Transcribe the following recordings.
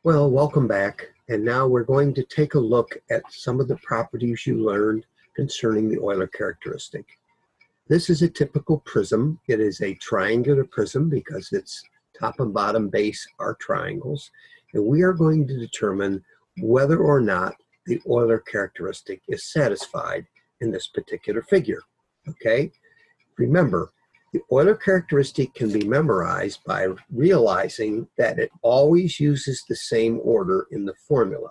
Well, welcome back. And now we're going to take a look at some of the properties you learned concerning the Euler characteristic. This is a typical prism. It is a triangular prism because its top and bottom base are triangles. And we are going to determine whether or not the Euler characteristic is satisfied in this particular figure. Okay? Remember, the Euler characteristic can be memorized by realizing that it always uses the same order in the formula.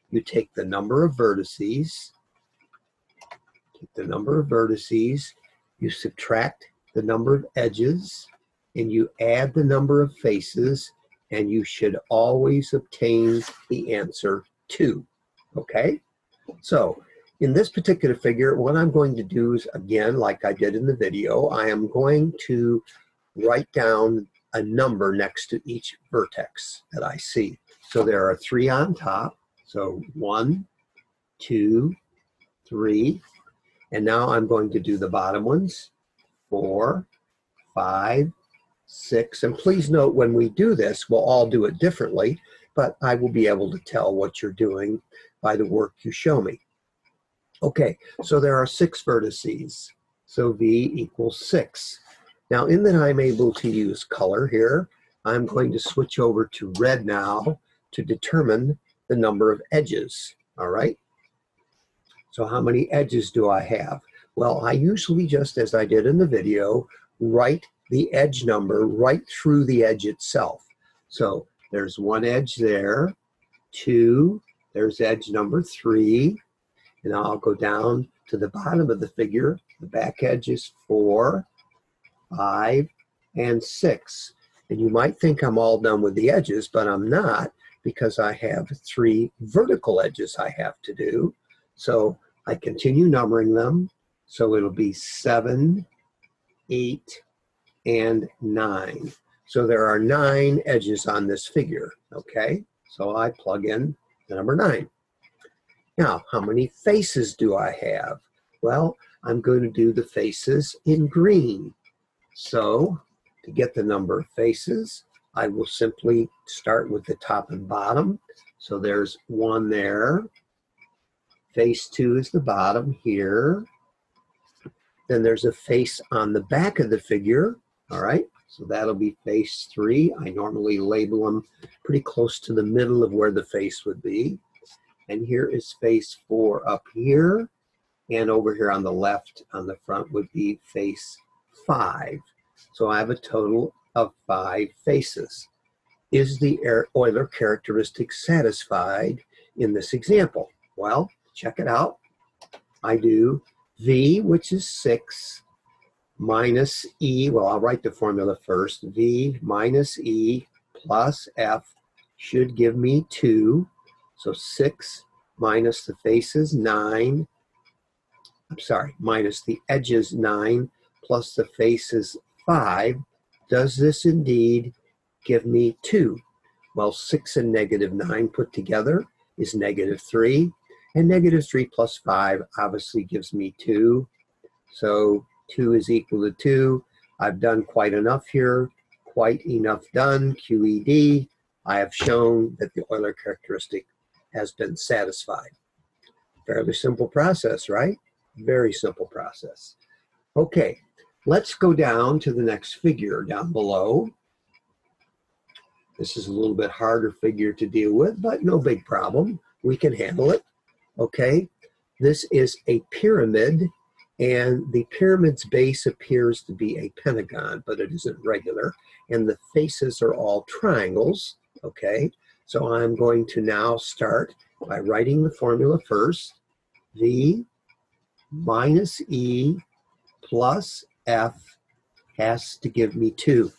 You take the number of vertices, you subtract the number of edges, and you add the number of faces, and you should always obtain the answer 2. Okay? So, in this particular figure, what I'm going to do is, again, like I did in the video, I am going to write down a number next to each vertex that I see. So there are 3 on top. So 1, 2, 3. And now I'm going to do the bottom ones. 4, 5, 6. And please note when we do this, we'll all do it differently, but I will be able to tell what you're doing by the work you show me. Okay, so there are 6 vertices. So V equals 6. Now, in that I'm able to use color here, I'm going to switch over to red now to determine the number of edges. All right? So how many edges do I have? Well, I usually, just as I did in the video, write the edge number right through the edge itself. So there's 1 edge there, 2, there's edge number 3, and I'll go down to the bottom of the figure. The back edge is 4, 5, and 6. And you might think I'm all done with the edges, but I'm not, because I have 3 vertical edges I have to do. So I continue numbering them. So it'll be 7, 8, and 9. So there are 9 edges on this figure, okay? So I plug in the number 9. Now, how many faces do I have? Well, I'm going to do the faces in green. So, to get the number of faces, I will simply start with the top and bottom. So there's 1 there. Face 2 is the bottom here. Then there's a face on the back of the figure. All right, so that'll be face 3. I normally label them pretty close to the middle of where the face would be. And here is face 4 up here. And over here on the left, on the front, would be face 5. So I have a total of 5 faces. Is the Euler characteristic satisfied in this example? Well, check it out. I do V, which is 6, minus E. Well, I'll write the formula first. V minus E plus F should give me 2. So 6 minus the faces, 9. I'm sorry, minus the edges, 9, plus the faces, 5. Does this indeed give me 2? Well, 6 and negative 9 put together is negative 3. And negative 3 plus 5 obviously gives me 2. So 2 is equal to 2. I've done quite enough here. Quite enough done, QED. I have shown that the Euler characteristic has been satisfied. Fairly simple process, right? Very simple process. Okay, let's go down to the next figure down below. This is a little bit harder figure to deal with, but no big problem. We can handle it. Okay, this is a pyramid, and the pyramid's base appears to be a pentagon, but it isn't regular. And the faces are all triangles. Okay, so I'm going to now start by writing the formula first. V minus E plus F has to give me 2.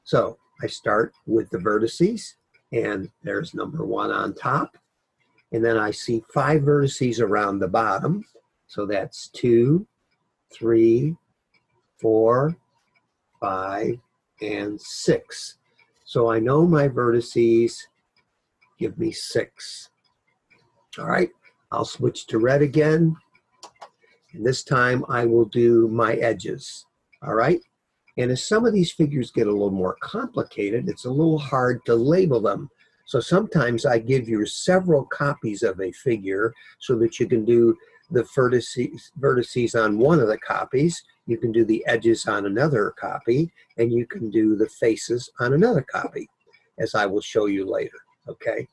So I start with the vertices, and there's number 1 on top. And then I see 5 vertices around the bottom. So that's 2, 3, 4, 5, and 6. So I know my vertices give me 6. All right, I'll switch to red again. And this time I will do my edges. All right, and as some of these figures get a little more complicated, it's a little hard to label them. So sometimes I give you several copies of a figure so that you can do the vertices on one of the copies, you can do the edges on another copy, and you can do the faces on another copy, as I will show you later, okay?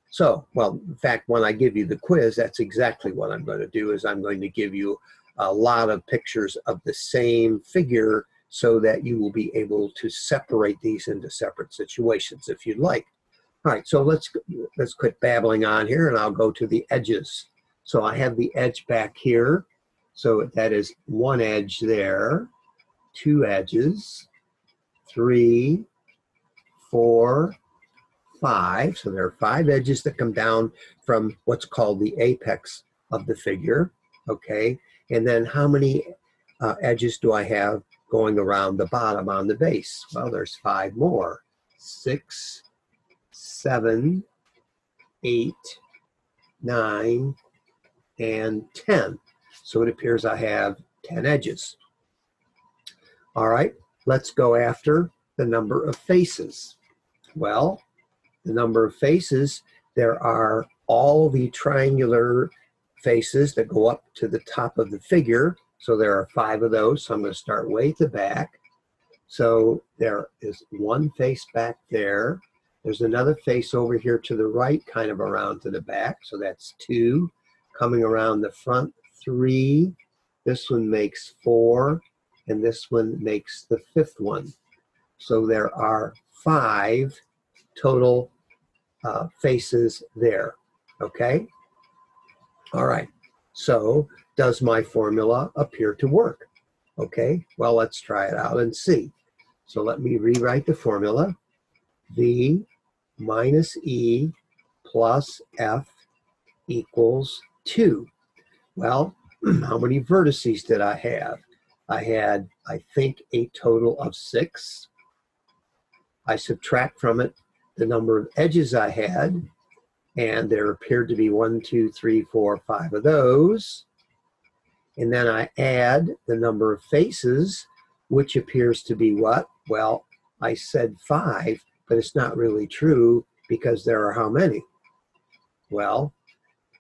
So, well, in fact, when I give you the quiz, that's exactly what I'm going to do, is I'm going to give you a lot of pictures of the same figure so that you will be able to separate these into separate situations if you'd like. All right, so let's quit babbling on here, and I'll go to the edges. So I have the edge back here. So that is one edge there, two edges, 3, 4, 5. So there are 5 edges that come down from what's called the apex of the figure, okay? And then how many edges do I have going around the bottom on the base? Well, there's 5 more. 6, 7, 8, 9, and 10. So it appears I have 10 edges. All right, let's go after the number of faces. Well, the number of faces, there are all the triangular faces that go up to the top of the figure. So there are 5 of those. So I'm going to start way at the back. So there is one face back there. There's another face over here to the right, kind of around to the back. So that's 2. Coming around the front, 3. This one makes 4. And this one makes the 5th one. So there are 5 total faces there, okay? All right, so does my formula appear to work? Okay, well, let's try it out and see. So let me rewrite the formula. V minus E plus F equals 2. Well, how many vertices did I have? I had, I think, a total of 6. I subtract from it the number of edges I had, and there appeared to be 1, 2, 3, 4, 5 of those. And then I add the number of faces, which appears to be what? Well, I said 5, but it's not really true because there are how many? Well,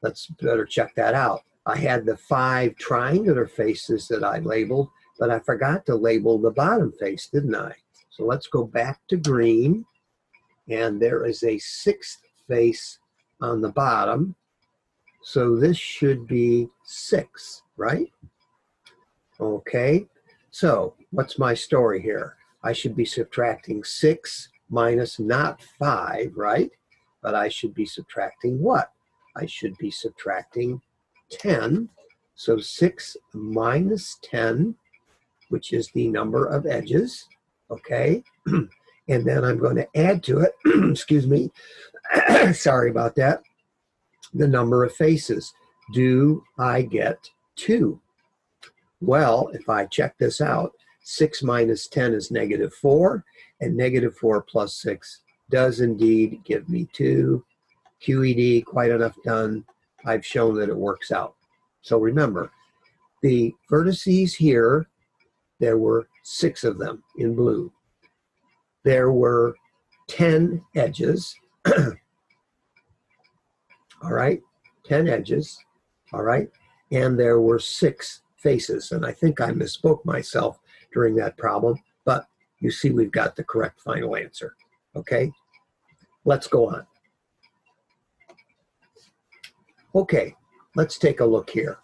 let's better check that out. I had the 5 triangular faces that I labeled, but I forgot to label the bottom face, didn't I? So let's go back to green, and there is a 6th face on the bottom. So this should be 6, right? Okay, so what's my story here? I should be subtracting 6 minus not 5, right? But I should be subtracting what? I should be subtracting 10. So 6 minus 10, which is the number of edges, okay? And then I'm going to add to it, excuse me, sorry about that, the number of faces. Do I get 2? Well, if I check this out, 6 minus 10 is -4, and -4 plus 6 does indeed give me 2. QED, quite enough done. I've shown that it works out. So remember, the vertices here, there were 6 of them in blue. There were 10 edges. All right, 10 edges. All right, and there were 6 faces. And I think I misspoke myself during that problem, but you see we've got the correct final answer. Okay, let's go on. Okay, let's take a look here.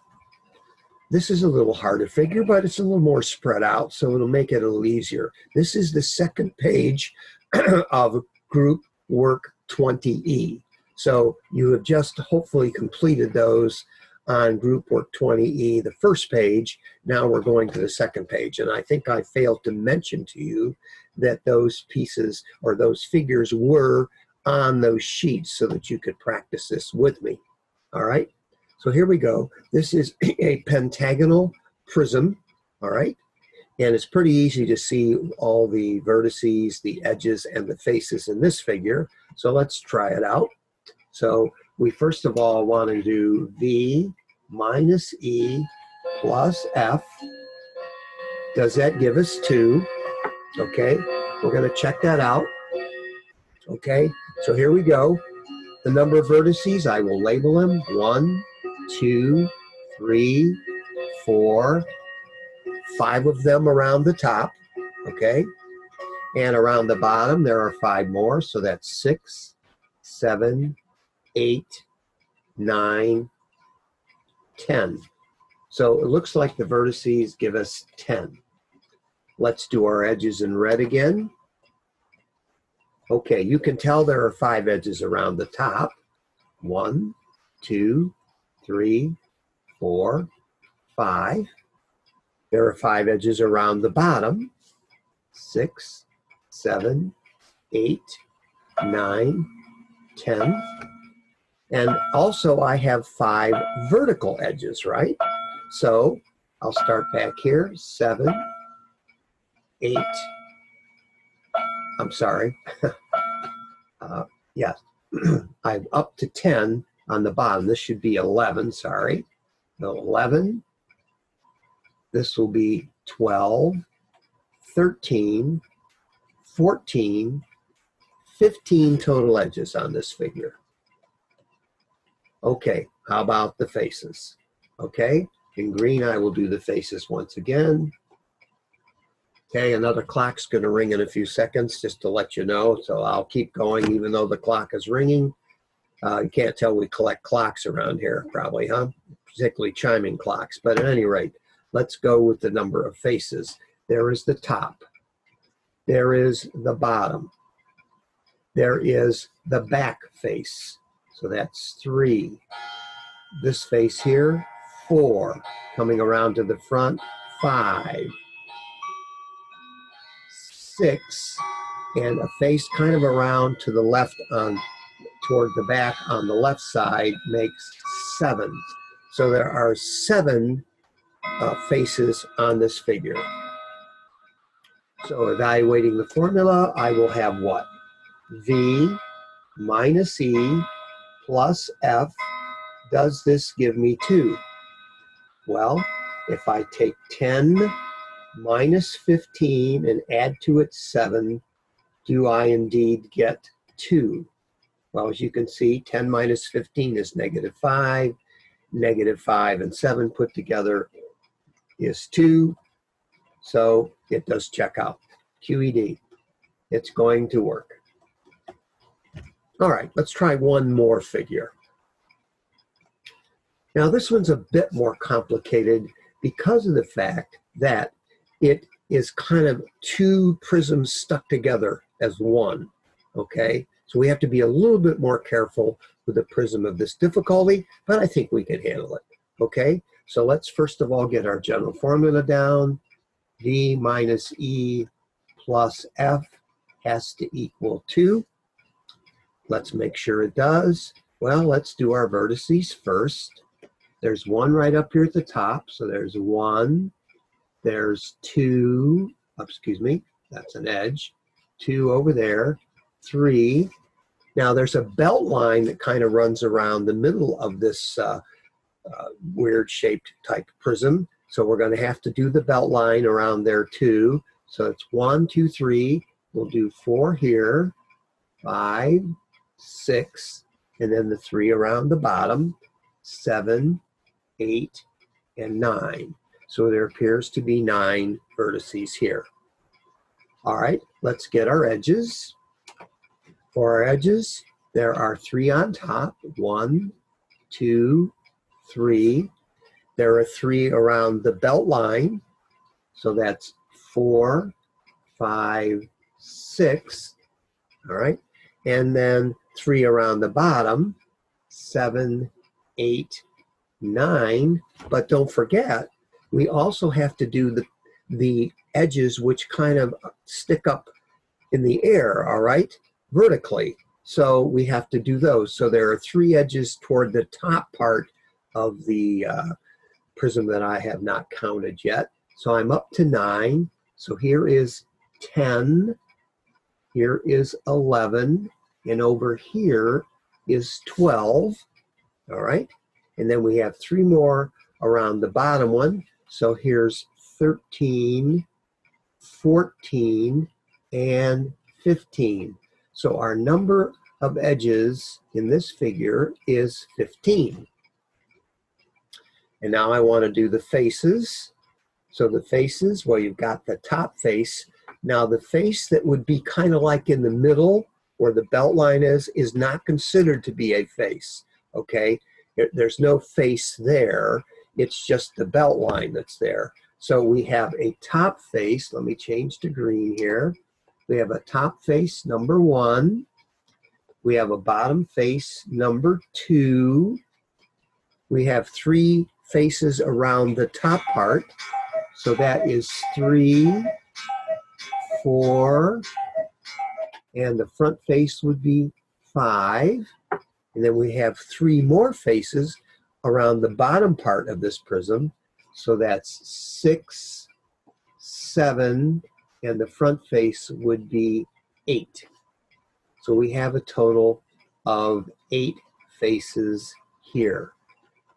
This is a little harder figure, but it's a little more spread out, so it'll make it a little easier. This is the second page of Group Work 20E. So you have just hopefully completed those on Group Work 20E, the first page. Now we're going to the second page, and I think I failed to mention to you that those pieces or those figures were on those sheets so that you could practice this with me. All right? So here we go. This is a pentagonal prism, all right? And it's pretty easy to see all the vertices, the edges, and the faces in this figure. So let's try it out. So we first of all want to do V minus E plus F. Does that give us 2? Okay, we're going to check that out. Okay, so here we go. The number of vertices, I will label them. 1, 2, 3, 4, 5 of them around the top. Okay, and around the bottom there are 5 more, so that's 6, 7, 8, 9, 10. So it looks like the vertices give us 10. Let's do our edges in red again. Okay, you can tell there are 5 edges around the top. 1, 2, 3, 4, 5. There are 5 edges around the bottom. 6, 7, 8, 9, 10. And also I have 5 vertical edges, right? So I'll start back here. 7, 8. I'm sorry. Yes, I'm up to 10 on the bottom. This should be 11, sorry. No, 11. This will be 12, 13, 14, 15 total edges on this figure. Okay, how about the faces? Okay, in green I will do the faces once again. Okay, another clock's going to ring in a few seconds just to let you know, so I'll keep going even though the clock is ringing. You can't tell we collect clocks around here probably, huh? Particularly chiming clocks, but at any rate, let's go with the number of faces. There is the top. There is the bottom. There is the back face, so that's 3. This face here, 4. Coming around to the front, 5. 6, and a face kind of around to the left on toward the back on the left side makes 7. So there are 7 faces on this figure. So evaluating the formula, I will have what? V minus E plus F. Does this give me 2? Well, if I take 10 minus 15 and add to it 7, do I indeed get 2? Well, as you can see, 10 minus 15 is -5. -5 and 7 put together is 2. So it does check out. QED. It's going to work. All right, let's try one more figure. Now this one's a bit more complicated because of the fact that it is kind of 2 prisms stuck together as one, okay? So we have to be a little bit more careful with the prism of this difficulty, but I think we can handle it, okay? So let's first of all get our general formula down. V minus E plus F has to equal 2. Let's make sure it does. Well, let's do our vertices first. There's 1 right up here at the top, so there's 1. There's 2, excuse me, that's an edge. 2 over there, 3. Now there's a belt line that kind of runs around the middle of this weird shaped type prism. So we're going to have to do the belt line around there too. So it's 1, 2, 3. We'll do 4 here, 5, 6, and then the 3 around the bottom, 7, 8, and 9. So there appears to be 9 vertices here. All right, let's get our edges. For our edges, there are 3 on top, 1, 2, 3. There are 3 around the belt line, so that's 4, 5, 6, all right? And then 3 around the bottom, 7, 8, 9. But don't forget, we also have to do the edges which kind of stick up in the air, all right, vertically. So we have to do those. So there are 3 edges toward the top part of the prism that I have not counted yet. So I'm up to 9. So here is 10. Here is 11. And over here is 12. All right. And then we have 3 more around the bottom one. So here's 13, 14, and 15. So our number of edges in this figure is 15. And now I want to do the faces. So the faces, well, you've got the top face. Now the face that would be kind of like in the middle where the belt line is not considered to be a face, okay? There's no face there. It's just the belt line that's there. So we have a top face. Let me change to green here. We have a top face, number 1. We have a bottom face, number 2. We have 3 faces around the top part. So that is 3, 4, and the front face would be 5. And then we have 3 more faces around the bottom part of this prism. So that's 6, 7, and the front face would be 8. So we have a total of 8 faces here.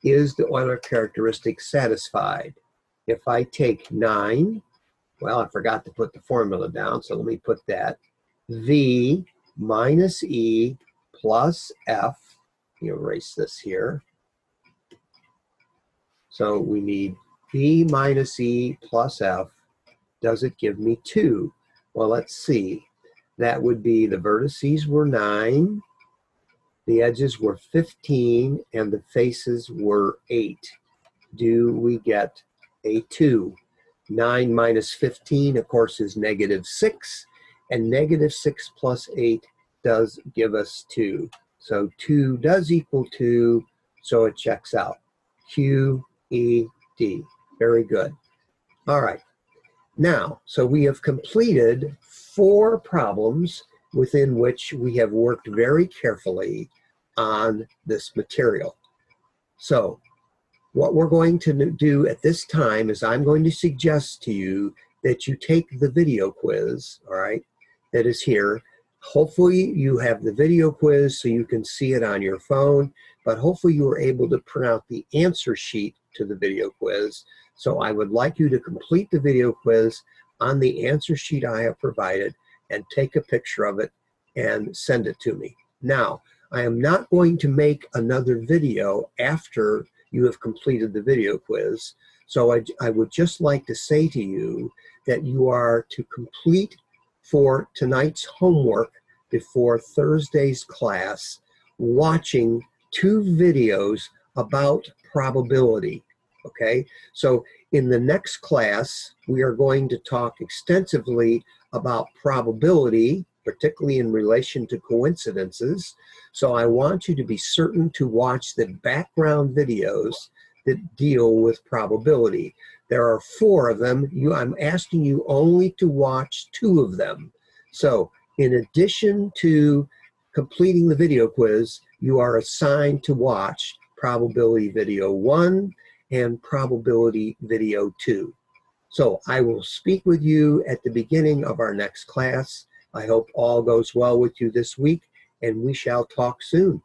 Is the Euler characteristic satisfied? If I take 9, well, I forgot to put the formula down, so let me put that. V minus E plus F. Let me erase this here. So we need V minus E plus F. Does it give me 2? Well, let's see. That would be the vertices were 9, the edges were 15, and the faces were 8. Do we get a 2? 9 minus 15, of course, is -6, and -6 plus 8 does give us 2. So 2 does equal 2, so it checks out. Q, E, D. Very good. All right. Now, so we have completed 4 problems within which we have worked very carefully on this material. So what we're going to do at this time is I'm going to suggest to you that you take the video quiz, all right, that is here. Hopefully you have the video quiz so you can see it on your phone, but hopefully you were able to print out the answer sheet to the video quiz. So I would like you to complete the video quiz on the answer sheet I have provided and take a picture of it and send it to me. Now, I am not going to make another video after you have completed the video quiz. So I would just like to say to you that you are to complete for tonight's homework before Thursday's class, watching 2 videos about probability. Okay, so in the next class, we are going to talk extensively about probability, particularly in relation to coincidences. So I want you to be certain to watch the background videos that deal with probability. There are 4 of them. I'm asking you only to watch 2 of them. So in addition to completing the video quiz, you are assigned to watch probability video 1 and probability video 2. So I will speak with you at the beginning of our next class. I hope all goes well with you this week, and we shall talk soon.